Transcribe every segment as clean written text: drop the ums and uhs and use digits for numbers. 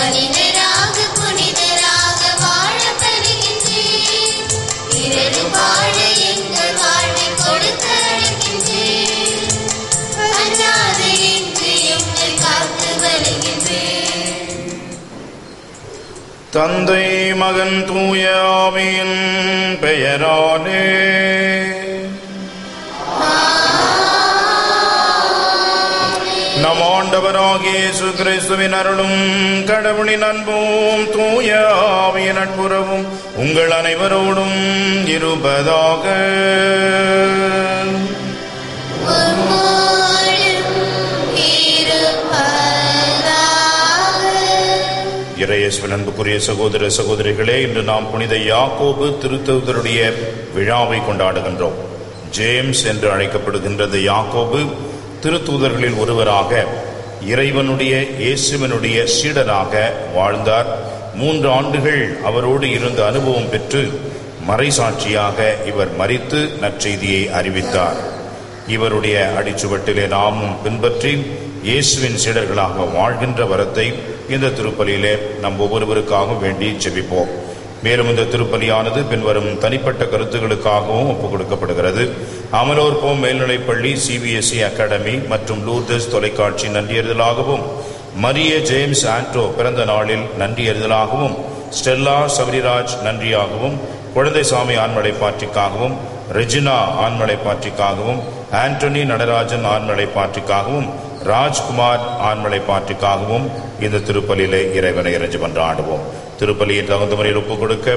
மனிதராக புனிதராக வாழ தருகின்றேன். இரவு வாழ எங்கள் வாழ்வை கொடுத்து அழைக்கின்றேன். அஞ்சாது என்று எங்கள் காத்து வருகின்றேன். தந்தை மகன் தூய ஆவியின் பெயராலே நம் ஆண்டவராகிய இயேசு கிறிஸ்துவின் அருளும் கடவுளின் அன்பும் தூய ஆவியின் நட்புறவும் உங்கள் அனைவரோடும் இருப்பதாக. இறையேசுவின் அன்புக்குரிய சகோதர சகோதரிகளே, இன்று நாம் புனித யாக்கோபு திருத்தூதருடைய விழாவை கொண்டாடுகின்றோம். ஜேம்ஸ் என்று அழைக்கப்படுகின்றது யாக்கோபு திருத்தூதர்களில் ஒருவராக இறைவனுடைய இயேசுவினுடைய சீடராக வாழ்ந்தார். 3 ஆண்டுகள் அவரோடு இருந்த அனுபவம் பெற்று மறைசாட்சியாக இவர் மரித்து நற்செய்தியை அறிவித்தார். இவருடைய அடிச்சுவட்டிலே நாமும் பின்பற்றி இயேசுவின் சீடர்களாக வாழ்கின்ற வரத்தை இந்த திருப்பலியிலே நம் ஒவ்வொருவருக்காகவும் வேண்டி ஜெபிப்போம். மேலும் இந்த திருப்பலியானது பின்வரும் தனிப்பட்ட கருத்துக்களுக்காகவும் ஒப்புக் கொடுக்கப்படுகிறது. அமலோற்போம் மேல்நிலைப்பள்ளி, CBSE அகாடமி மற்றும் லூர்தஸ் தொலைக்காட்சி நன்றியறிதலாகவும், மரிய ஜேம்ஸ் ஆண்டோ பிறந்த நாளில் நன்றியறிதலாகவும், ஸ்டெல்லா சபரிராஜ் நன்றியாகவும், குழந்தைசாமி ஆண்மலை பாற்றிக்காகவும், ரெஜினா ஆண்மலை பாற்றிக்காகவும், ஆண்டனி நடராஜன் ஆண்மலை பாற்றிக்காகவும், ராஜ்குமார் ஆண்மலை பாற்றிக்காகவும் இந்த திருப்பலியிலே இறைவனை இறைஞ்சி கொண்டாடுவோம். திருப்பலியை தகுந்த முறையில் ஒப்புக் கொடுக்க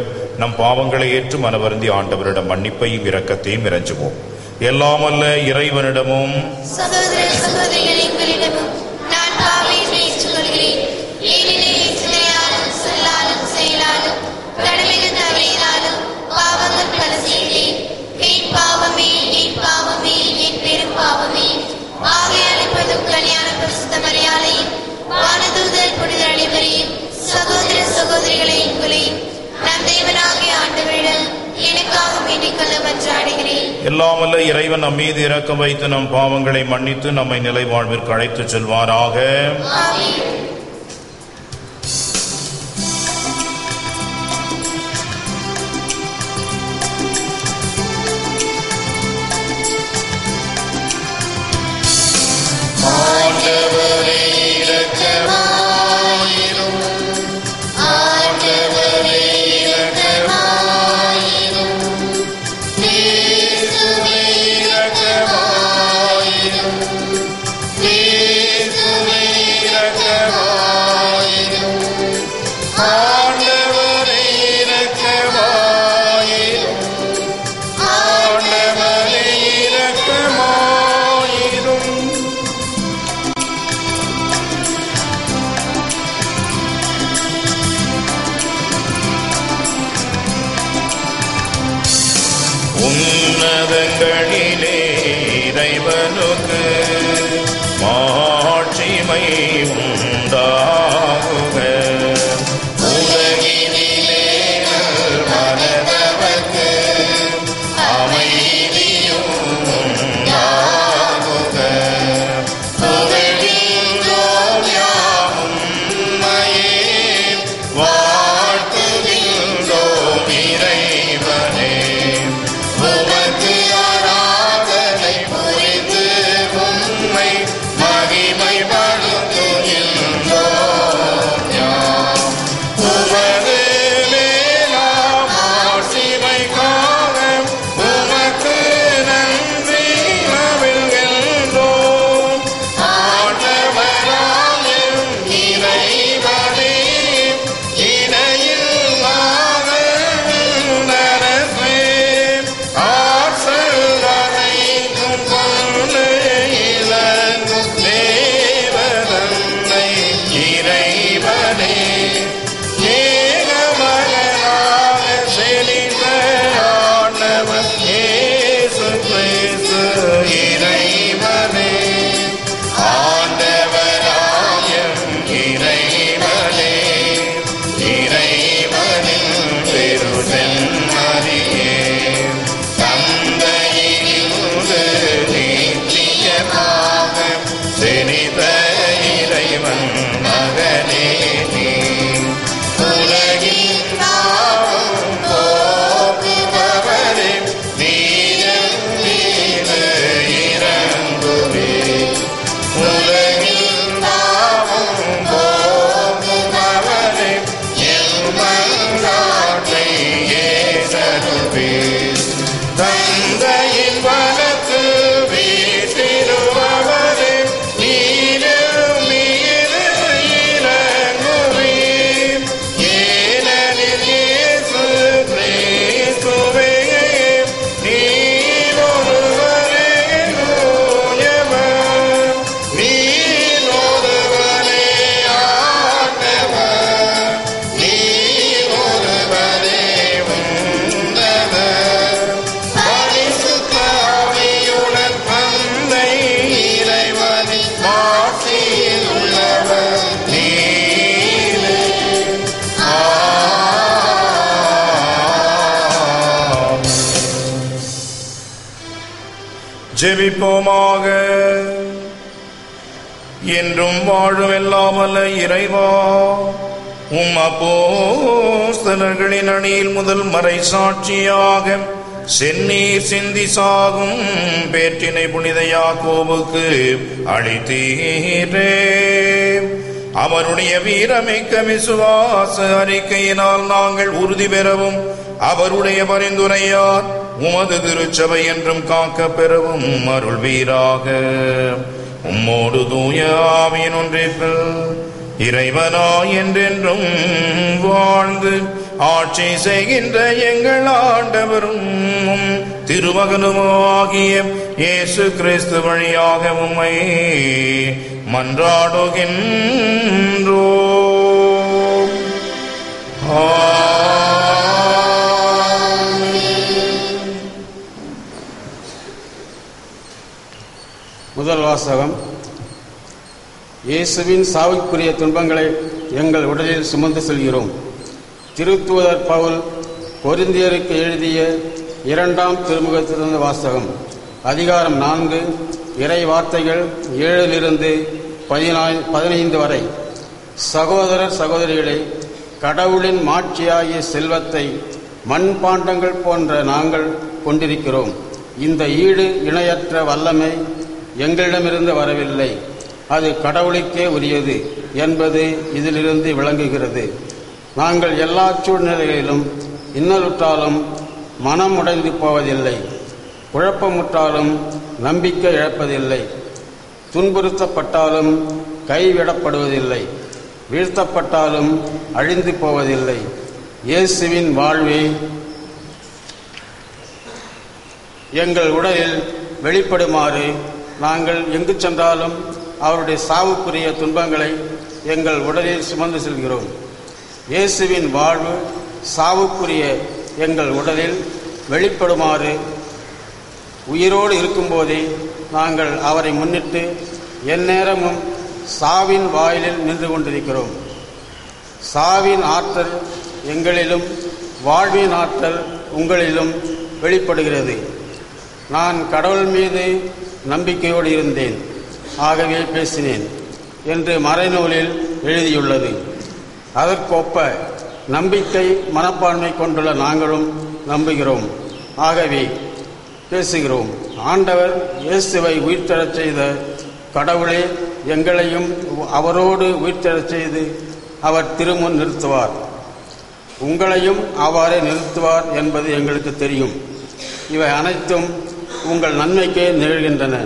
நம் பாவங்களை ஏற்று மனவருந்தி ஆண்டவரிடம் மன்னிப்பையும் இரக்கத்தையும் இறைஞ்சுவோம். எல்லாம் அல்ல இறைவனிடமும் சகோதர சகோதரிகளிடமும் நான் பாவியை ஏற்றுக்கொள்கிறேன். ஏனெனில் சிலையாலும் சொல்லாலும் செயலாலும் கடமைகள் தவறினாலும் பாவங்கள் பல செய்தேன். என் பாவமே, என் பாவமே, என் பெரும் பாவமே. ஆகையால் இப்போதும் கல்யாண பரிசுத்த மரியாதையும் வானதூதர் புனிதர் அனைவரையும் சகோதர சகோதரிகளை உங்களையும் நம் தேவனாகிய ஆண்டவரிடம் எனக்காக வேண்டிக் கொள்ள மன்றாடுகிறேன். எல்லாம் அல்ல இறைவன் நம் மீது இரக்கம் வைத்து நம் பாவங்களை மன்னித்து நம்மை நிலை வாழ்விற்கு அழைத்துச் செல்வாராக. ஆமென். ஆண்டவரே இரக்கமாயிரும், ஆண்டவரே இரக்கமாயிரும், இயேசுவே இரக்கமாயிரும், இயேசுவே இரக்கமாயிரும், ஆண்டவரே இரக்கமாயிரும், ஆண்டவரே இரக்கமாயிரும். உன்னதங்களிலே இறைவனுக்கு மாட்சிமை உண்டாகுக. உலகினிலே மனதவர்க்கு அமைதியும் உண்டாகுக. புகழ்கின்றோம் யாவும் உம்மையே, வாழ்த்துகின்றோம் இறைவனே. உமக்கு ஆராதனை புரிந்து உம்மை மகிமைப்படுத்துகின்றோம். ஜெபிப்போமாக. என்றும் வாழும் எல்லாமல்ல இறைவா, உம் அப்போஸ்தலர்களின் அணியில் முதல் மறை சாட்சியாக செந்நீர் சிந்தி சாகும் பேற்றினை புனித யாக்கோபுக்கு அளித்தீரே. அவருடைய வீரமிக்க விசுவாச அறிக்கையினால் நாங்கள் உறுதி பெறவும், அவருடைய பரிந்துரையால் உமது திருச்சபை என்றும் காக்க பெறவும் அருள்வீராக. உம்மோடு தூய ஆவியின் ஒன்றிப்பில் இறைவனாய் என்றென்றும் வாழ்ந்து ஆட்சி செய்கின்ற எங்கள் ஆண்டவரும் திருமகனுமாகிய இயேசு கிறிஸ்து வழியாக உம்மை மன்றாடுகின்றோம். முதல் வாசகம். இயேசுவின் சாவுக்குரிய துன்பங்களை எங்கள் உடலில் சுமந்து செல்கிறோம். திருத்தூதர் பவுல் கொரிந்தியருக்கு எழுதிய 2ஆம் திருமுகத்திலிருந்து வாசகம். அதிகாரம் 4, இறை வார்த்தைகள் 7 15 வரை. சகோதரர் சகோதரிகளே, கடவுளின் மாட்சியாகிய செல்வத்தை மண்பாண்டங்கள் போன்ற நாங்கள் கொண்டிருக்கிறோம். இந்த ஈடு இணையற்ற வல்லமை எங்களிடமிருந்து வரவில்லை, அது கடவுளுக்கே உரியது என்பது இதிலிருந்து விளங்குகிறது. நாங்கள் எல்லா சூழ்நிலைகளிலும் இன்னலுற்றாலும் மனம் உடைந்து போவதில்லை, குழப்பமுற்றாலும் நம்பிக்கை இழப்பதில்லை, துன்புறுத்தப்பட்டாலும் கைவிடப்படுவதில்லை, வீழ்த்தப்பட்டாலும் அழிந்து போவதில்லை. இயேசுவின் வாழ்வே எங்கள் உடலில் வெளிப்படுமாறு நாங்கள் எங்கு சென்றாலும் அவருடைய சாவுக்குரிய துன்பங்களை எங்கள் உடலில் சுமந்து செல்கிறோம். இயேசுவின் வாழ்வு சாவுக்குரிய எங்கள் உடலில் வெளிப்படுமாறு உயிரோடு இருக்கும்போதே நாங்கள் அவரை முன்னிட்டு எந்நேரமும் சாவின் வாயிலில் நின்று கொண்டிருக்கிறோம். சாவின் ஆற்றல் எங்களிலும் வாழ்வின் ஆற்றல் உங்களிலும் வெளிப்படுகிறது. நான் கடவுள் மீது நம்பிக்கையோடு இருந்தேன், ஆகவே பேசினேன் என்று மறைநூலில் எழுதியுள்ளது. அதற்கொப்ப நம்பிக்கை மனப்பான்மை கொண்டுள்ள நாங்களும் நம்புகிறோம், ஆகவே பேசுகிறோம். ஆண்டவர் இயேசுவை உயிர்த்தெழச் செய்த கடவுளே எங்களையும் அவரோடு உயிர்த்தெழச் செய்து அவர் திருமுன் நிறுத்துவார். உங்களையும் அவ்வாறே நிறுத்துவார் என்பது எங்களுக்கு தெரியும். இவை அனைத்தும் உங்கள் நன்மைக்கே நிகழ்கின்றன.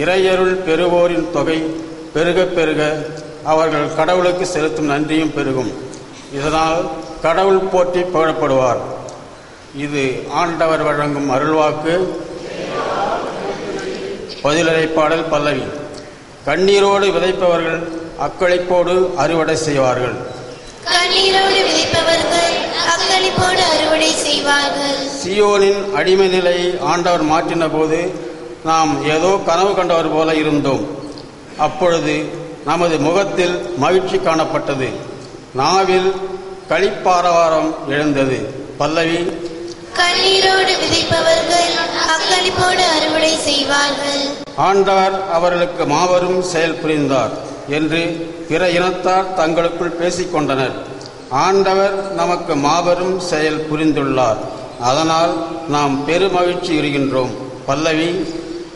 இறையருள் பெறுவோரின் தொகை பெருக பெருக அவர்கள் கடவுளுக்கு செலுத்தும் நன்றியும் பெருகும். இதனால் கடவுள் போற்றி புகழப்படுவார். இது ஆண்டவர் வழங்கும் அருள்வாக்கு. பதிலரை பாடல் பல்லவி. கண்ணீரோடு விதைப்பவர்கள் அக்களிப்போடு அறுவடை செய்வார்கள். கண்ணீரோடு விதைப்பவர்கள் அக்களிப்போடு அறுவடை செய்வார்கள். சியோனின் அடிமை நிலையை ஆண்டவர் மாற்றின போது நாம் ஏதோ கனவு கண்டவர் போல இருந்தோம். அப்பொழுது நமது முகத்தில் மகிழ்ச்சி காணப்பட்டது, நாவில் களிப்பாரவாரம் எழுந்தது. பல்லவி. கண்ணீரோடு விதைப்பவர்கள் அக்களிப்போடு அறுவடை செய்வார்கள். ஆண்டவர் அவர்களுக்கு மாபெரும் செயல் புரிந்தார் என்று பிற இனத்தார் தங்களுக்குள் பேசிக்கொண்டனர். ஆண்டவர் நமக்கு மாபெரும் செயல் புரிந்துள்ளார், அதனால் நாம் பெருமகிழ்ச்சி இருக்கின்றோம். பல்லவி.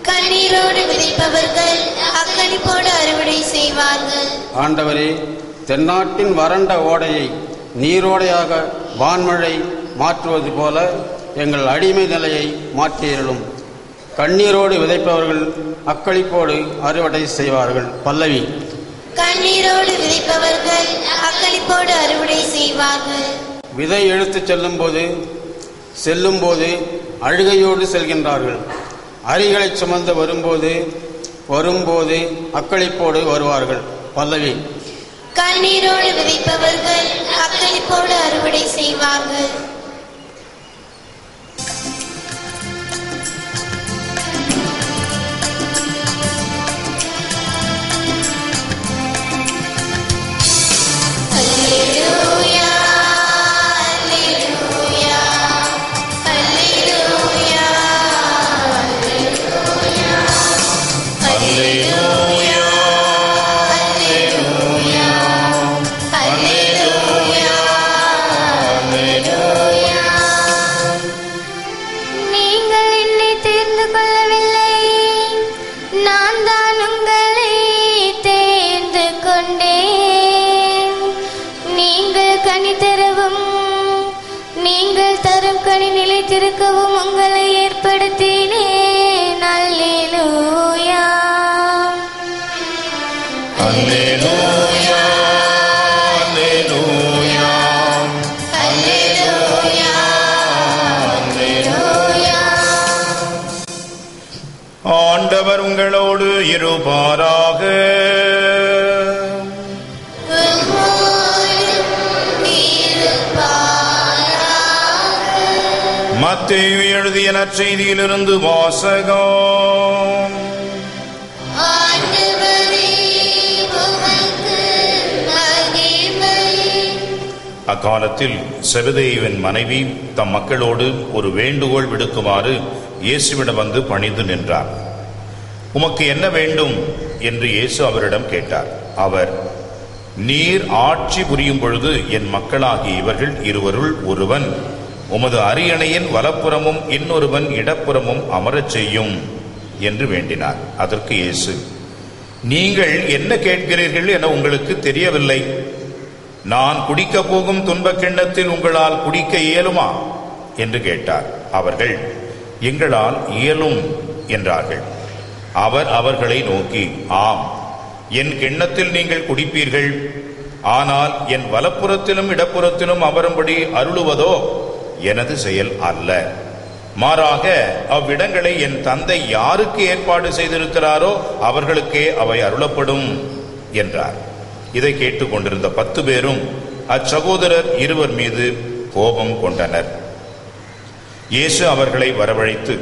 கண்ணீரோடு விதைப்பவர்கள் அக்களிப்போடு அறுவடை செய்வார்கள். ஆண்டவரே, தென்னாட்டின் வறண்ட ஓடையை நீரோடையாக வான்மழை மாற்றுவது போல எங்கள் அடிமை நிலையை மாற்றியருளும். கண்ணீரோடு விதைப்பவர்கள் அக்களிப்போடு அறுவடை செய்வார்கள். பல்லவி. கண்ணீரோடு விதைப்பவர்கள் அக்களிப்போடு அறுவடை செய்வார்கள். விதை எடுத்துச் செல்லும் போது அழுகையோடு செல்கின்றார்கள். அரிகளை சுமந்து வரும்போது அக்களிப்போடு வருவார்கள். பல்லவி. கண்ணீரோடு விதைப்பவர்கள் அக்களிப்போடு அறுவடை செய்வார்கள். Alleluia, alleluia, alleluia. ஆண்டவர் உங்களோடு இருப்பாராக. மத்தேயு எழுதிய நற்செய்தியிலிருந்து வாசகம். அக்காலத்தில் செபதேயுவின் மனைவி தம் மக்களோடு ஒரு வேண்டுகோள் விடுக்குமாறு இயேசுவிடம் வந்து பணிந்து நின்றார். உமக்கு என்ன வேண்டும் என்று இயேசு அவரிடம் கேட்டார். அவர், நீர் ஆட்சி புரியும் பொழுது என் மக்களாகிய இவர்கள் இருவருள் ஒருவன் உமது அரியணையின் வலப்புறமும் இன்னொருவன் இடப்புறமும் அமரச் செய்யும் என்று வேண்டினார். அதற்கு இயேசு, நீங்கள் என்ன கேட்கிறீர்கள் என உங்களுக்கு தெரியவில்லை. நான் குடிக்க போகும் துன்பக் கிண்ணத்தில் உங்களால் குடிக்க இயலுமா என்று கேட்டார். அவர்கள், எங்களால் இயலும் என்றார்கள். அவர் அவர்களை நோக்கி, ஆம், என் கிண்ணத்தில் நீங்கள் குடிப்பீர்கள். ஆனால் என் வலப்புறத்திலும் இடப்புறத்திலும் அமரும்படி அருளுவதோ எனது செயல் அல்ல. மாறாக அவ்விடங்களை என் தந்தை யாருக்கு ஏற்பாடு செய்திருக்கிறாரோ அவர்களுக்கே அவை அருளப்படும் என்றார். இதை கேட்டுக்கொண்டிருந்த 10 பேரும் அச்சகோதரர் இருவர் மீது கோபம் கொண்டனர். இயேசு அவர்களை வரவழைத்து,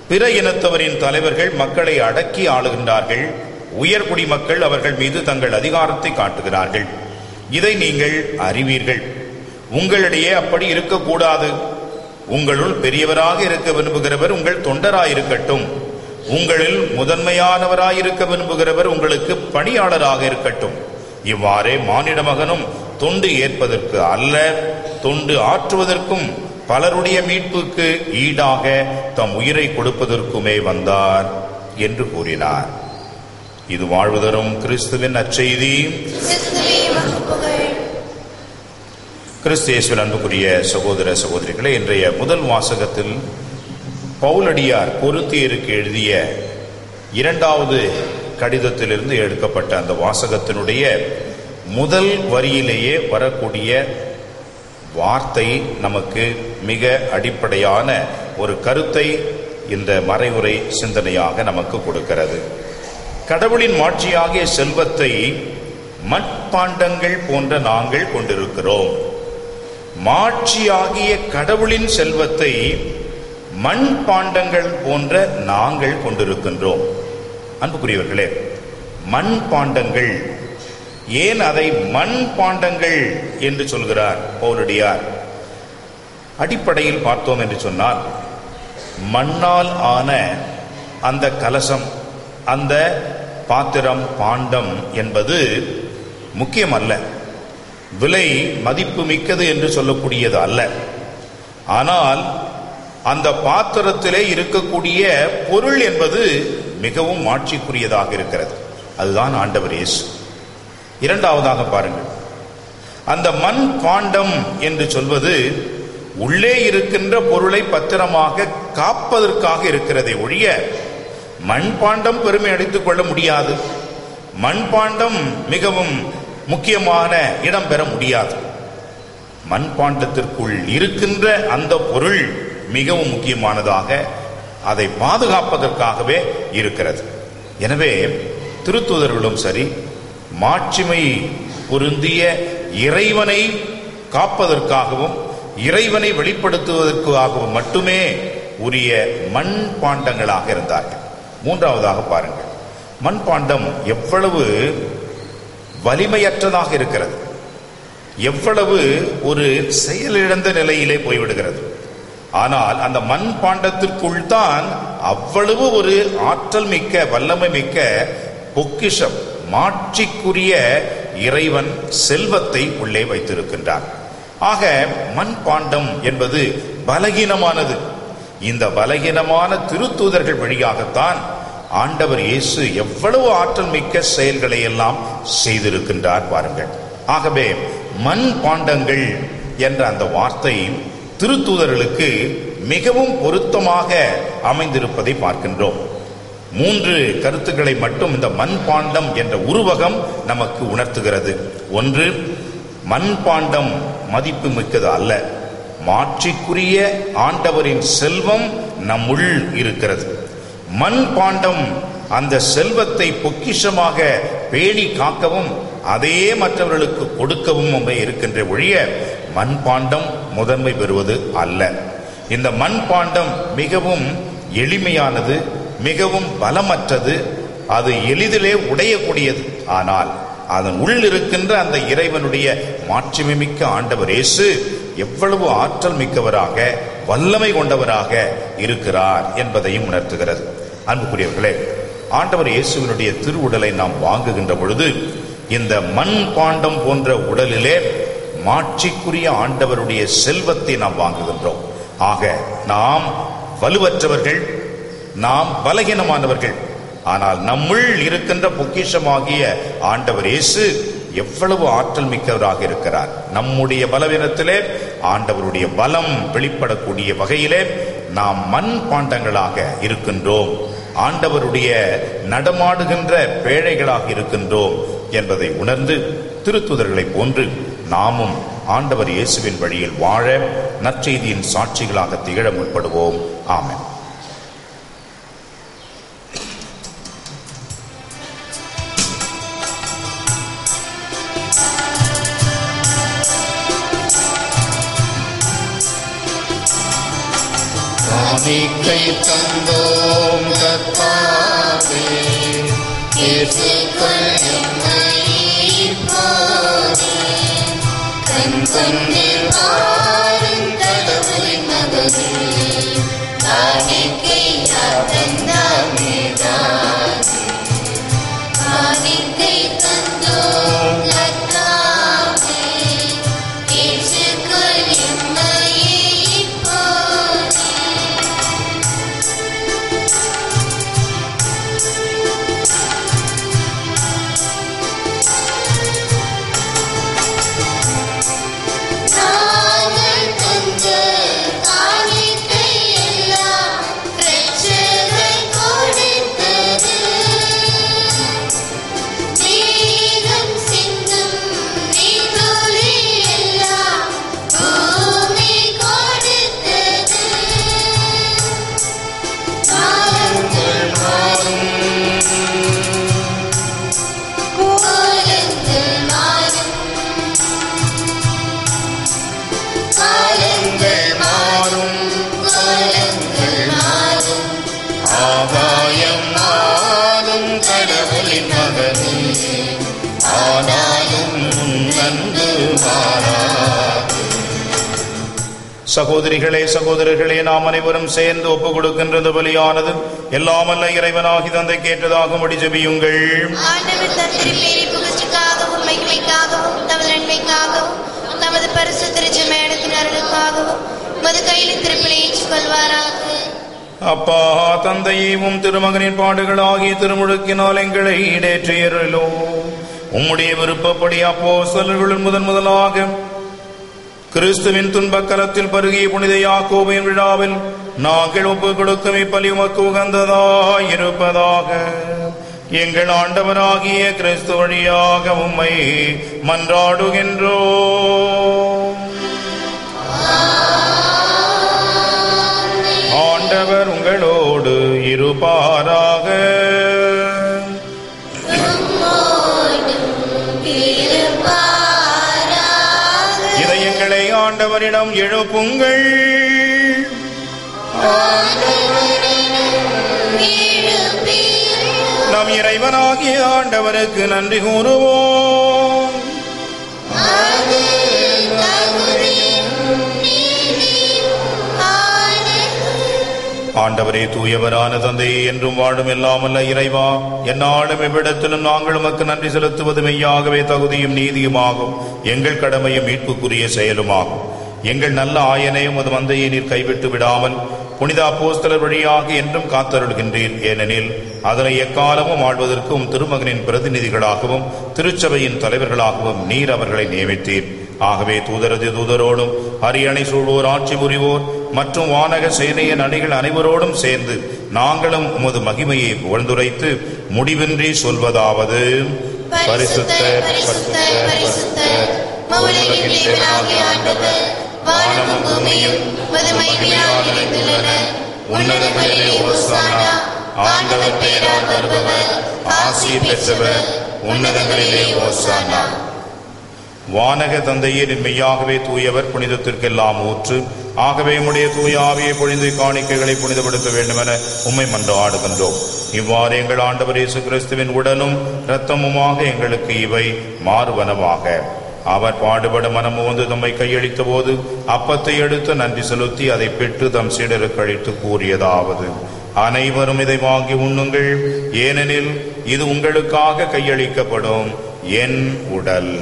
பிற இனத்தவரின் தலைவர்கள் மக்களை அடக்கி ஆளுகின்றார்கள். உயர்குடி மக்கள் அவர்கள் மீது தங்கள் அதிகாரத்தை காட்டுகிறார்கள். இதை நீங்கள் அறிவீர்கள். உங்களிடையே அப்படி இருக்கக்கூடாது. உங்களுள் பெரியவராக இருக்க விரும்புகிறவர் உங்கள் தொண்டராயிருக்கட்டும். உங்களில் முதன்மையானவராயிருக்க விரும்புகிறவர் உங்களுக்கு பணியாளராக இருக்கட்டும். இவ்வாறே மானிட மகனும் தொண்டு ஏற்பதற்கு அல்ல, தொண்டு ஆற்றுவதற்கும் பலருடைய மீட்புக்கு ஈடாக தம் உயிரை கொடுப்பதற்குமே வந்தார் என்று கூறினார். இது வாழ்வு தரும் கிறிஸ்துவின் நற்செய்தி. கிறிஸ்து இயேசுவில் அன்புக்குரிய சகோதர சகோதரிகளே, இன்றைய முதல் வாசகத்தில் பவுலடியார் கொரிந்தியருக்கு எழுதிய 2வது கடிதத்திலிருந்து எடுக்கப்பட்ட அந்த வாசகத்தினுடைய முதல் வரியிலேயே வரக்கூடிய வார்த்தை நமக்கு மிக அடிப்படையான ஒரு கருத்தை இந்த மறைவுரை சிந்தனையாக நமக்கு கொடுக்கிறது. கடவுளின் மாட்சியாகிய செல்வத்தை மட்பாண்டங்கள் போன்ற நாங்கள் கொண்டிருக்கிறோம். மாட்சியாகிய கடவுளின் செல்வத்தை மண்பாண்டங்கள் போன்ற நாங்கள் கொண்டிருக்கின்றோம். அன்புக்குரியவர்களே, மண்பாண்டங்கள், ஏன் அதை மண்பாண்டங்கள் என்று சொல்கிறார் பவுலடியார்? அடிப்படையில் பார்த்தோம் என்று சொன்னால், மண்ணால் ஆன அந்த கலசம், அந்த பாத்திரம், பாண்டம் என்பது முக்கியமல்ல, விலை மதிப்பு மிக்கது என்று சொல்லக்கூடியது அல்ல. ஆனால் அந்த பாத்திரத்திலே இருக்கக்கூடிய பொருள் என்பது மிகவும் மாட்சிக்குரியதாக இருக்கிறது. அதுதான் ஆண்டவர் இயேசு. 2வதாக பாருங்கள், அந்த மண் பாண்டம் என்று சொல்வது உள்ளே இருக்கின்ற பொருளை பத்திரமாக காப்பதற்காக இருக்கிறதை ஒழிய மண்பாண்டம் பெருமை அடித்துக் கொள்ள முடியாது. மண்பாண்டம் மிகவும் முக்கியமான இடம் பெற முடியாது. மண்பாண்டத்திற்குள் இருக்கின்ற அந்த பொருள் மிகவும் முக்கியமானதாக, அதை பாதுகாப்பதற்காகவே இருக்கிறது. எனவே திருத்தூதர்களும் சரி, மாட்சிமை பொருந்திய இறைவனை காப்பதற்காகவும் இறைவனை வெளிப்படுத்துவதற்காகவும் மட்டுமே உரிய மண்பாண்டங்களாக இருந்தார்கள். 3வதாக பாருங்கள், மண்பாண்டம் எவ்வளவு வலிமையற்றதாக இருக்கிறது, எவ்வளவு ஒரு செயலிழந்த நிலையிலே போய்விடுகிறது. ஆனால் அந்த மண் பாண்டத்திற்குள் தான் அவ்வளவு ஒரு ஆற்றல் மிக்க, வல்லமை மிக்க பொக்கிஷம், மாட்சிக்குரிய இறைவன் செல்வத்தை உள்ளே வைத்திருக்கின்றார். ஆக மண் பாண்டம் என்பது பலகீனமானது. இந்த பலகீனமான திருத்தூதர்கள் வழியாகத்தான் ஆண்டவர் இயேசு எவ்வளவு ஆற்றல் மிக்க செயல்களை எல்லாம் செய்திருக்கின்றார் பாருங்கள். ஆகவே மண் பாண்டங்கள் என்ற அந்த வார்த்தை திருத்தூதர்களுக்கு மிகவும் பொருத்தமாக அமைந்திருப்பதை பார்க்கின்றோம். 3 கருத்துக்களை மட்டும் இந்த மண்பாண்டம் என்ற உருவகம் நமக்கு உணர்த்துகிறது. 1, மண்பாண்டம் மதிப்பு மிக்கது அல்ல, மாட்சிக்குரிய ஆண்டவரின் செல்வம் நம்முள் இருக்கிறது. மண்பாண்டம் அந்த செல்வத்தை பொக்கிஷமாக பேணி காக்கவும் அதே மற்றவர்களுக்கு கொடுக்கவும் இருக்கின்ற ஒழிய மண்பாண்டம் முதன்மை பெறுவது அல்ல. இந்த மண்பாண்டம் மிகவும் எளிமையானது, மிகவும் பலமற்றது, அது எளிதிலே உடையக்கூடியது. ஆனால் அதன் உள் இருக்கின்ற அந்த இறைவனுடைய மாட்சிமிக்க ஆண்டவர் இயேசு எவ்வளவு ஆற்றல் மிக்கவராக வல்லமை கொண்டவராக இருக்கிறார் என்பதையும் உணர்த்துகிறது. அன்புக்குரியவர்களே, ஆண்டவர் இயேசுவினுடைய திருவுடலை நாம் வாங்குகின்ற பொழுது இந்த மண் பாண்டம் போன்ற உடலிலே மாட்சிக்குரிய ஆண்டவருடைய செல்வத்தை நாம் வாங்குகின்றோம். ஆக நாம் வலுவற்றவர்கள், நாம் பலகீனமானவர்கள். ஆனால் நம்முள் இருக்கின்ற பொக்கிஷமாகிய ஆண்டவர் இயேசு எவ்வளவு ஆற்றல் மிக்கவராக இருக்கிறார். நம்முடைய பலவீனத்திலே ஆண்டவருடைய பலம் வெளிப்படக்கூடிய வகையிலே நாம் மண் பாண்டங்களாக இருக்கின்றோம், ஆண்டவருடைய நடமாடுகின்ற பேழைகளாக இருக்கின்றோம் என்பதை உணர்ந்து திருத்துதர்களை போன்று நாமும் ஆண்டவர் இயேசுவின் வழியில் வாழ நற்செய்தியின் சாட்சிகளாக திகழ முற்படுவோம். ஆமென். காணிக்கை தந்தோம் கர்த்தாவே, இயேசுக்குள் எம்மை இப்போது கண் கொண்டு பாரும் கடவுளின் மகனே, காணிக்கை தந்தாமேதான். காணிக்கை தந்தோம் கர்த்தாவே, இயேசுக்குள் எம்மை இப்போது நாங்கள் தந்த காணிக்கை எல்லாம் இரட்சகர் கொடுத்தது. மேகம் சிந்தும் நீர்த்துளி எல்லாம் பூமி கொடுத்தது. காலங்கள் மாறும், கோலங்கள் மாறும், காலங்கள் மாறும், கோலங்கள் மாறும், ஆகாயம் மாறும் கடவுளின் மகனே, ஆனாலும் அன்பு மாறாது. சகோதரிகளே, சகோதரர்களே, நாம் அனைவரும் சேர்ந்து ஒப்புக் கொடுக்கின்றது பலியானது எல்லாமல்ல இறைவனாகி தந்தை கேட்டதாகும்படி ஜெபியுங்கள். ஆண்டவர் தந்திரி பேரி புகழ்ச்சிக்காகவும் மகிமைக்காகவும் தமது நன்மைக்காகவும் தமது பரிசு திருச்சமேடத்தின் அருளுக்காகவும் மது கையில் திருப்பினை ஏற்றுக்கொள்வாராக. அப்பா, தந்தையும் திருமகனின் பாடுகள் ஆகிய திருமுழுக்கினால் எங்களை ஈடேற்றியருளோ. உம்முடைய விருப்பப்படி அப்போஸ்தலர்களுள் முதலாக கிறிஸ்துவின் துன்பக்கரத்தில் பருகிய புனித யாக்கோபின் விழாவில் நாங்கள் ஒப்புக் கொடுக்கும் இப்பலி உமக்கு உகந்ததாயிருப்பதாக. எங்கள் ஆண்டவராகிய கிறிஸ்து வழியாக உம்மை மன்றாடுகின்றோம். ஆண்டவர் உங்களோடு இருப்பாராக. இதயங்களை ஆண்டவரிடம் எழுப்புங்கள். நம் இறைவனாகிய ஆண்டவருக்கு நன்றி கூறுவோம். ஆண்டவரே, தூயவரான தந்தையே, என்றும் வாழும் எல்லாமல்ல இறைவா, எந்நாளும் எவ்விடத்திலும் நாங்கள் உமக்கு நன்றி செலுத்துவது மெய்யாகவே தகுதியும் நீதியுமாகும், எங்கள் கடமையும் மீட்புக்குரிய செயலுமாகும். எங்கள் நல்ல ஆயனையும் அது மந்தையை நீர் கைவிட்டு விடாமல் புனித அப்போஸ்தலர் வழியாக என்றும் காத்தருள்கின்றீர். ஏனெனில் அதனை எக்காலமும் ஆள்வதற்கும் திருமகனின் பிரதிநிதிகளாகவும் திருச்சபையின் தலைவர்களாகவும் நீர் அவர்களை நியமித்தீர். ஆகவே தூதரோடும் அரியணை சூழ்வோர், ஆட்சி புரிவோர் மற்றும் வானக சேனையின் அணிகள் அனைவரோடும் சேர்ந்து நாங்களும் உமது மகிமையை புகழ்ந்துரைத்து முடிவின்றி சொல்வதாவது: பரிசுத்தர், பரிசுத்தர், பரிசுத்தர், மவுலகின் தேவனாகிய ஆண்டவர், வானமும் பூமியும் உமது மகிமையால் நிறைந்துள்ளன. உன்னதங்களிலே ஓசானா. ஆண்டவர் பெயரால் வருபவர் ஆசி பெற்றவர், உன்னதங்களிலே ஓசானா. வானக தந்தையே, மெய்யாகவே தூயவர், புனிதத்திற்கெல்லாம் ஊற்று. ஆகவே உம்முடைய தூய ஆவியை பொழிந்து காணிக்கைகளை புனிதப்படுத்த வேண்டுமென உம்மை மன்றாடுகின்றோம். இவ்வாறு எங்கள் ஆண்டவர் இயேசு கிறிஸ்துவின் உடலும் இரத்தமுமாக எங்களுக்கு இவை மாறுவனவாக. அவர் பாடுபட மனமுவந்து தம்மை கையளித்த போது அப்பத்தை எடுத்து நன்றி செலுத்தி அதை பெற்று தம் சீடருக்கு அளித்து கூறியதாவது: அனைவரும் இதை வாங்கி உண்ணுங்கள், ஏனெனில் இது உங்களுக்காக கையளிக்கப்படும் என் உடல்.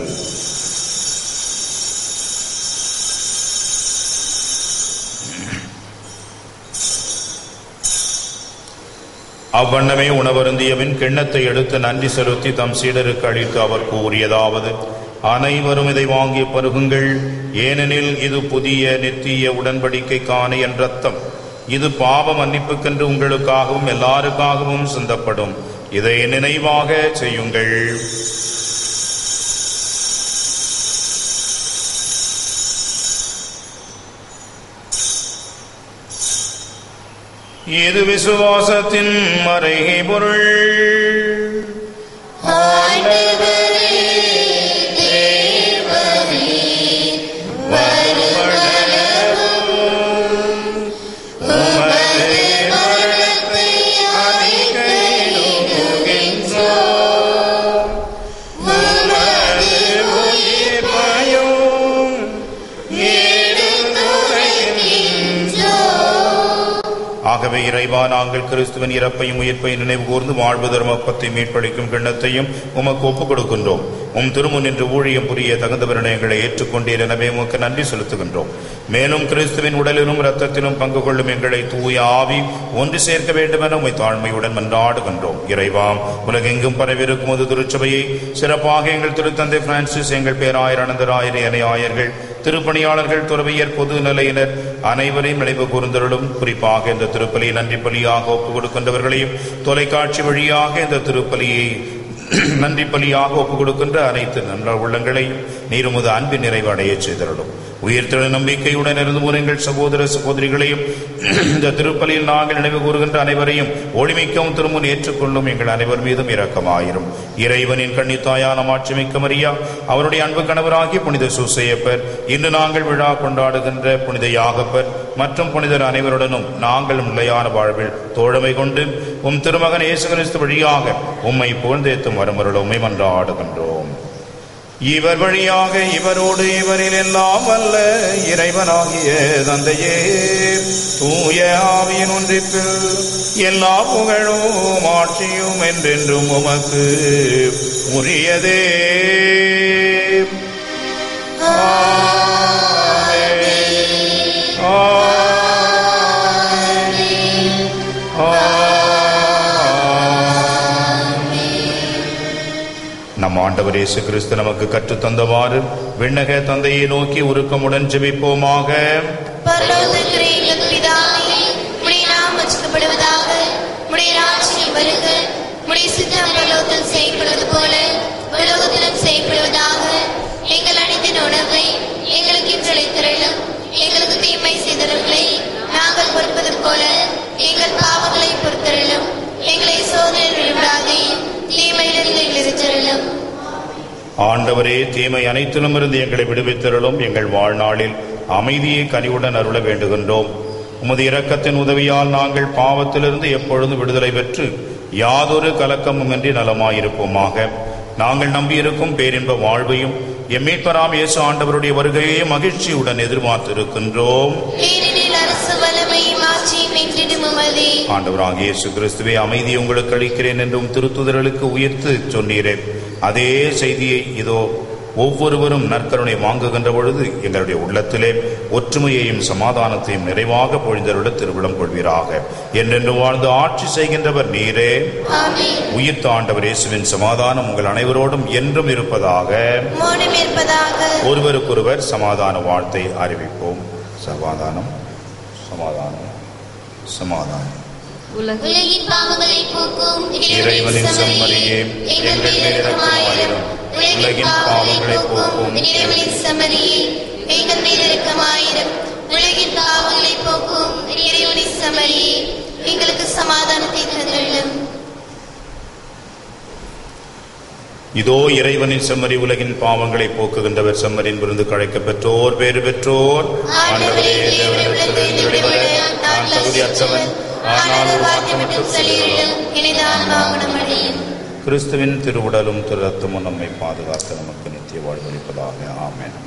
அவ்வண்ணமே உணவருந்தியவின் கிண்ணத்தை எடுத்து நன்றி செலுத்தி தம் சீடருக்கு அளித்து அவர் கூறியதாவது: அனைவரும் இதை வாங்கி பருகுங்கள், ஏனெனில் இது புதிய நித்திய உடன்படிக்கைக்கான என் இரத்தம். இது பாவ மன்னிப்புக்கென்று உங்களுக்காகவும் எல்லாருக்காகவும் சிந்தப்படும். இதை நினைவாக செய்யுங்கள். இது விசுவாசத்தின் மறைகை பொருள். ஆகவே இறைவா, நாங்கள் கிறிஸ்துவின் இறப்பையும் உயிர்ப்பையும் நினைவு கூர்ந்து வாழ்வு தரும் அப்பத்தை மீட்பளிக்கும் கிண்ணத்தையும் உமக்கு ஒப்புக் கொடுக்கின்றோம். உம் திருமுன் நின்று ஊழியம் புரிய தகுந்தவர் எங்களை ஏற்றுக்கொண்டீர். எனவே உமக்கு நன்றி செலுத்துகின்றோம். மேலும் கிறிஸ்துவின் உடலிலும் இரத்தத்திலும் பங்கு கொள்ளும் எங்களை தூய ஆவி ஒன்று சேர்க்க வேண்டும் என உம்மை தாழ்மையுடன் மன்றாடுகின்றோம். இறைவாம், உலகெங்கும் பரவிருக்கும் ஒரு திருச்சபையை சிறப்பாக எங்கள் திருத்தந்தை பிரான்சிஸ், எங்கள் பேராயர் அனந்தராயர், இணையாயர்கள், திருப்பணியாளர்கள், துறவியர், பொது நிலையினர் அனைவரையும் நினைவு கூர்ந்தருளும். குறிப்பாக இந்த திருப்பலியை நன்றி பலியாக ஒப்புக் கொடுக்கின்றவர்களையும், தொலைக்காட்சி வழியாக இந்த திருப்பலியை நன்றி பலியாக ஒப்புக் கொடுக்கின்ற அனைத்து நல்ல உள்ளங்களையும் நீர் உமது அன்பின் நிறைவு அடைய செய்தருளும். உயிர்த்தெழு நம்பிக்கையுடன் இருந்து எங்கள் சகோதர சகோதரிகளையும் இந்த திருப்பலியில் நாங்கள் நினைவு கூறுகின்ற அனைவரையும் ஒளிமிக்கவும் திருமுன் ஏற்றுக்கொள்ளும். எங்கள் அனைவர் மீதும் இரக்கமாயிரும். இறைவனின் கன்னித்தாயான மாட்சிமிக்க மரியா, அவருடைய அன்பு கணவராகிய புனித சூசையப்பர், இன்று நாங்கள் விழா கொண்டாடுகின்ற புனித யாகப்பர் மற்றும் புனிதர் அனைவருடனும் நாங்கள் நிலையான வாழ்வில் தோழமை கொண்டு உம் திருமகன் இயேசு கிறிஸ்து வழியாக உம்மை புகழ்ந்தேத்தும் வரமருள் உம்மை மன்றாடுகின்றோம். இவர் வழியாக இவரோடு இவரில் எல்லாம் வல்ல இறைவனாகிய தந்தையே, தூய ஆவியின் ஒன்றிப்பில் எல்லா புகழும் ஆட்சியும் என்றென்றும் உமக்கு உரியதே. நம் ஆண்டவர் இயேசு கிறிஸ்து நமக்கு கற்றுத்தந்தவாறு விண்ணக தந்தையை நோக்கி உருக்கமுடன் ஜெபிப்போமாக. பரலோகத்திலே எங்கள் பிதாவே, உம்முடைய நாமம் உச்சரிக்கப்படுவதாக. உம்முடைய ராஜ்யம் வருக. உம்முடைய சித்தம் பரலோகத்தில் செய்யப்படுவது போல உலகத்திலும் செய்யப்படுவதாக. எங்கள் அனைத்தின் உணவை எங்களுக்கு இன்று அளித்தருளும். எங்களுக்கு தீமை செய்தவர்களை நாங்கள் பொறுப்பது போல எங்கள் பாவங்களை பொறுத்தருளும். எங்களை சோதனையில் விடாதேயும், தீமையிலிருந்து எங்களை ரட்சித்தருளும். ஆண்டவரே, தீமை அனைத்திலும் இருந்து எங்களை விடுவித்தருளும். எங்கள் வாழ்நாளில் அமைதியை கனிவுடன் அருள வேண்டுகின்றோம். உமது இரக்கத்தின் உதவியால் நாங்கள் பாவத்திலிருந்து எப்பொழுதும் விடுதலை பெற்று யாதொரு கலக்கமுமின்றி நலமாயிருப்போமாக. நாங்கள் நம்பியிருக்கும் பேரின்ப வாழ்வையும் எம் மீட்பராம் இயேசு ஆண்டவருடைய வருகையை மகிழ்ச்சியுடன் எதிர்பார்த்திருக்கின்றோம். ஆண்டவராகிய இயேசு கிறிஸ்துவே, அமைதியை உங்களுக்கு அளிக்கிறேன் என்றும் திருத்துதர்களுக்கு உயர்த்து சொன்னீரே, அதே செய்தியை இதோ ஒவ்வொருவரும் நற்கருணை வாங்குகின்ற பொழுது எங்களுடைய உள்ளத்திலே ஒற்றுமையையும் சமாதானத்தையும் நிறைவாக பொழிந்தருள திருவிழம் கொள்வீராக. என்றென்று வாழ்ந்து ஆட்சி செய்கின்றவர் நீரே. உயிர்த்த ஆண்டவர் இயேசுவின் சமாதானம் உங்கள் அனைவரோடும் என்றும் இருப்பதாக. ஒருவருக்கொருவர் சமாதான வாழ்த்தை அறிவிப்போம். சமாதானம், சமாதானம், சமாதானம். உலகின் பாவங்களை போக்கும் இறைவனின் செம்மறியே, எங்கள் மேல் இரக்கமாயிரும். உலகின் பாவங்களை போக்கும் இறைவனின் செம்மறியே, எங்கள் மேல் இரக்கமாயிரும். உலகின் பாவங்களை போக்கும் இறைவனின் செம்மறியே, எங்களுக்கு சமாதானத்தை தந்தருளும். இதோ இறைவனின் செம்மறி, உலகின் பாவங்களை போக்குகின்றவர். செம்மறியின் விருந்து கழைக்க பெற்றோர் பேறு பெற்றோர். ஆண்டவரே, தேவனிடத்திலிருந்து விடுபட நான் தகுதியற்றவன். ஆனால் ஒரு வார்த்தை மட்டும் சொல்லிவிடும், எனது ஆன்மா குணமடையும். கிறிஸ்துவின் திருவுடலும் திரு ரத்தமும் நம்மை பாதுகாத்து நமக்கு நித்திய வாழ்வளிப்பதாக. ஆமென்.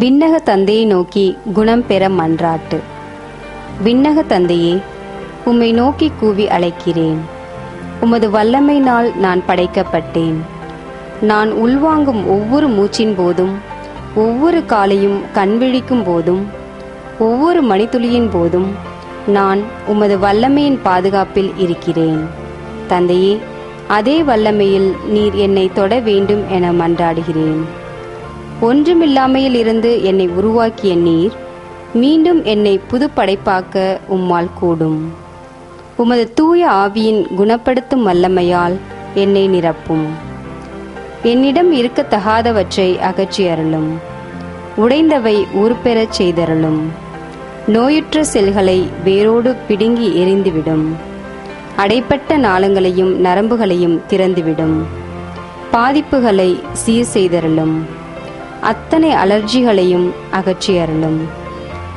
விண்ணக தந்தையை நோக்கி குணம் பெற மன்றாட்டு. விண்ணக தந்தையே, உம்மை நோக்கி கூவி அழைக்கிறேன். உமது வல்லமையினால் நான் படைக்கப்பட்டேன். நான் உள்வாங்கும் ஒவ்வொரு மூச்சின் போதும், ஒவ்வொரு காலையும் கண்விழிக்கும் போதும், ஒவ்வொரு மணித்துளியின் போதும் நான் உமது வல்லமையின் பாதுகாப்பில் இருக்கிறேன். தந்தையே, அதே வல்லமையில் நீர் என்னை தொட வேண்டும் என மன்றாடுகிறேன். ஒன்றுமில்லாமையில் இருந்து என்னை உருவாக்கிய நீர் மீண்டும் என்னை புது படைப்பாக்க உம்மால் கூடும். உமது தூய ஆவியின் குணப்படுத்தும் வல்லமையால் என்னை நிரப்பும். என்னிடம் இருக்கத்தகாதவற்றை அகற்றி அருளும். உடைந்தவை உருப்பெறச் செய்தருளும். நோயுற்ற செல்களை வேரோடு பிடுங்கி எறிந்துவிடும். அடைப்பட்ட நாளங்களையும் நரம்புகளையும் திறந்துவிடும். பாதிப்புகளை சீர் செய்தருளும். அத்தனை அலர்ஜிகளையும் அகற்றி அருளும்.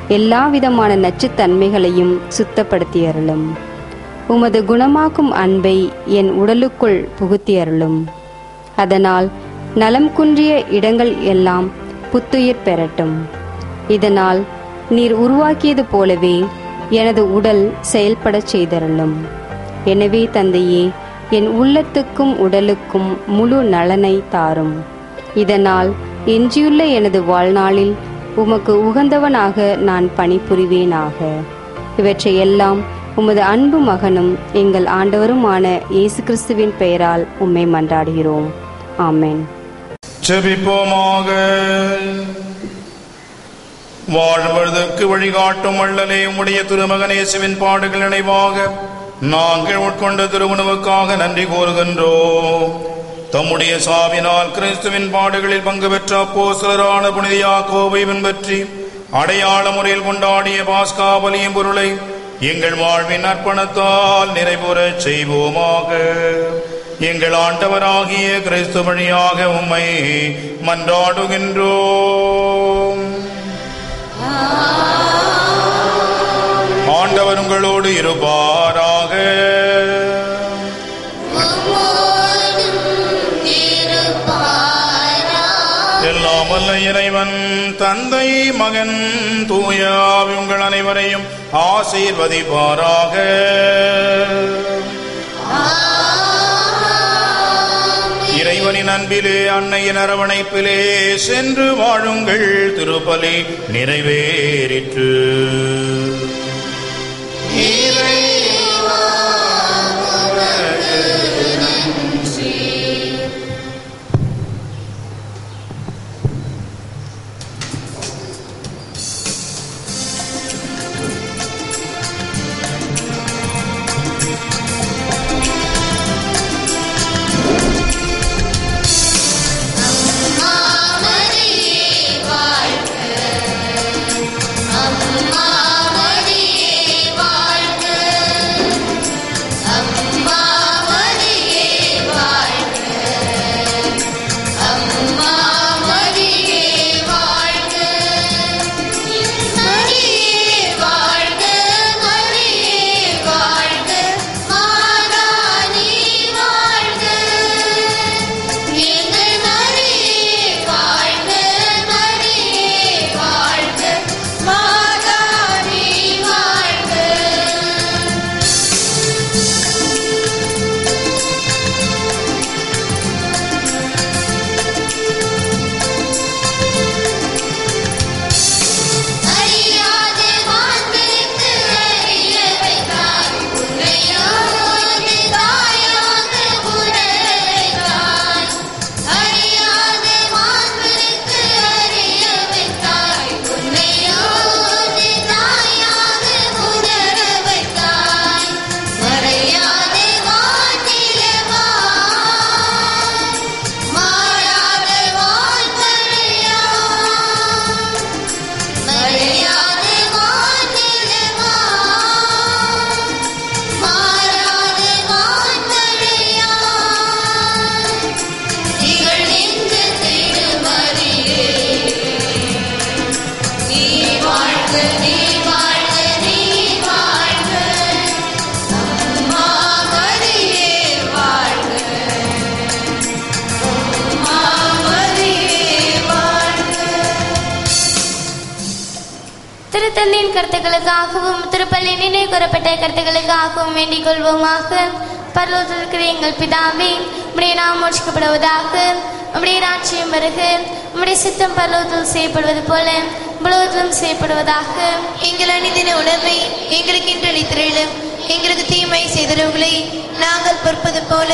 எல்லாவிதமான நச்சுத்தன்மைகளையும் சுத்தப்படுத்தி அருளும். உமது குணமாக்கும் அன்பை என் உடலுக்குள் புகுத்தி அருளும். அதனால் நலம் குன்றிய இடங்கள் எல்லாம் புத்துயிர் பெறட்டும். இதனால் நீர் உருவாக்கியது போலவே எனது உடல் செயல்படச் செய்தருளும். எனவே தந்தையே, என் உள்ளத்துக்கும் உடலுக்கும் முழு நலனை தாரும். இதனால் எஞ்சியுள்ள எனது வாழ்நாளில் உமக்கு உகந்தவனாக நான் பணிபுரிவேனாக. இவற்றையெல்லாம் உமது அன்பு மகனும் எங்கள் ஆண்டவருமான இயேசு கிறிஸ்துவின் பெயரால் உம்மை மன்றாடுகிறோம். ஆமென். ஜெபிப்போமாக. வாழ்வதற்கு வழிகாட்டும் வள்ளலே, உம்முடைய திருமகன் இயேசுவின் பாடுகள் நினைவாக நாங்கள் உட்கொண்ட திருவுணவுக்காக நன்றி கூறுகின்றோம். தம்முடைய சாவினால் கிறிஸ்துவின் பாடுகளில் பங்கு பெற்ற அப்போஸ்தலரான புனித யாக்கோபை பின்பற்றி அடையாள முறையில் கொண்டாடிய பாஸ்கா பலியின் பொருளை எங்கள் வாழ்வின் அர்ப்பணத்தால் நிறைவுறச் செய்வோமாக. எங்கள் ஆண்டவராகிய கிறிஸ்து வழியாக உம்மை மன்றாடுகின்றோம். ஆண்டவர் உங்களோடு இருப்பாராக. எல்லாம் வல்ல இறைவன் தந்தை, மகன், தூய ஆவி உங்கள் அனைவரையும் ஆசீர்வதிப்பாராக. இறைவனின் அன்பிலே, அன்னையின் அரவணைப்பிலே சென்று வாழுங்கள். திருப்பலி நிறைவேறிற்று. திருத்தந்தையின் கருத்துக்களுக்காகவும் திருப்பலி நினைவு கூறப்பட்ட கருத்துக்களுக்காகவும் வேண்டிக் கொள்வோமாக. பரலோகத்தில் இருக்கிற எங்கள் பிதாவே, உம்முடைய நாமம் போற்றப்படுவதாக. உம்முடைய ராஜ்யம் வருக. உம்முடைய சித்தம் பரலோகத்தில் செய்யப்படுவது போல உலகத்திலும் செய்யப்படுவதாக. எங்கள் அனுதின உணவை எங்களுக்கு இன்று அளித்திருளும். எங்களுக்கு தீமை செய்தவர்களை நாங்கள் பொறுப்பது போல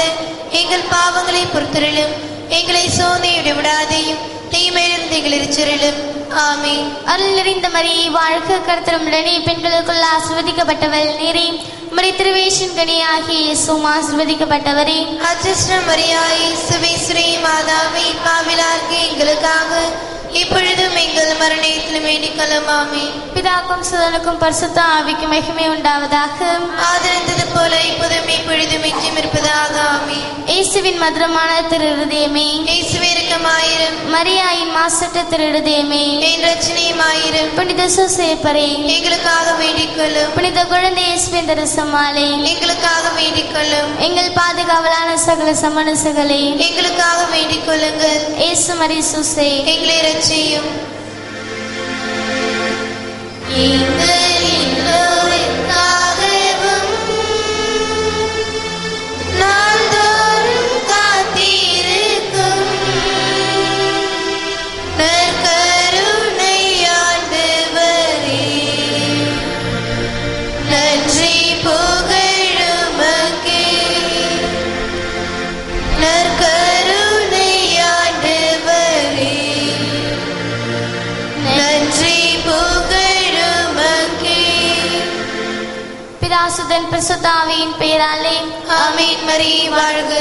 எங்கள் பாவங்களை பொறுத்திருளும். எங்களை சோதனையிட விடாதையும் தீமையிலிருந்து எங்களை ரட்சித்தருளும். ஆமென். அருள் நிறைந்த மரியே வாழ்க, கர்த்தர் உம்முடனே பெண்களுக்குள் ஆசீர்வதிக்கப்பட்டவள் நீரே. உம்முடைய திருவேஷின் கனியாகிய இயேசுவும் ஆசீர்வதிக்கப்பட்டவரே. அச்சிஷ்டம் மரியாயே சுவேஸ்வரி மாதாவே, பாவிலார்க்கு எங்களுக்காக இப்பொழுதும் எங்கள் மரணத்திலும் வேண்டிக்கொள்ளும். ஆமென். பிதாக்கும் சுதனுக்கும் பரிசுத்த ஆவிக்கும் மகிமை உண்டாவதாக. ஆதரித்தது போல இப்போதும் இப்பொழுதும் எங்கும் இருப்பதாக. ஆமென். இயேசுவின் மதுரமான திரு இருதயமே, இயேசுவே இரக்கமாயிரும். மரியாயின் மாசற்ற திரு இருதயமே, என் இரட்சணியுமாயிரும். புனித சூசேப்பரே, எங்களுக்காக வேண்டிக்கொள்ளும். புனித குழந்தை இயேசுவின் தரிசமாலே, எங்களுக்காக வேண்டிக்கொள்ளும். எங்கள் பாதுகாவலான சகல சமணசுகளே, எங்களுக்காக வேண்டிக் கொள்ளுங்கள். இயேசு மரி சூசே, எங்களை ரட்சியும். எங்கள் எல்லோருக்காகவும் நாள்தோறும் காத்திருக்கும் நற்கருணை ஆண்டவரே, நன்றி புகழுமக்கே. நற்கருணை ஆண்டவரே, நன்றி புகழுமக்கே. பிதாசுதன் பிரசுத்த ஆவியின் பெயராலே ஆமென். மரியே வாழ்க.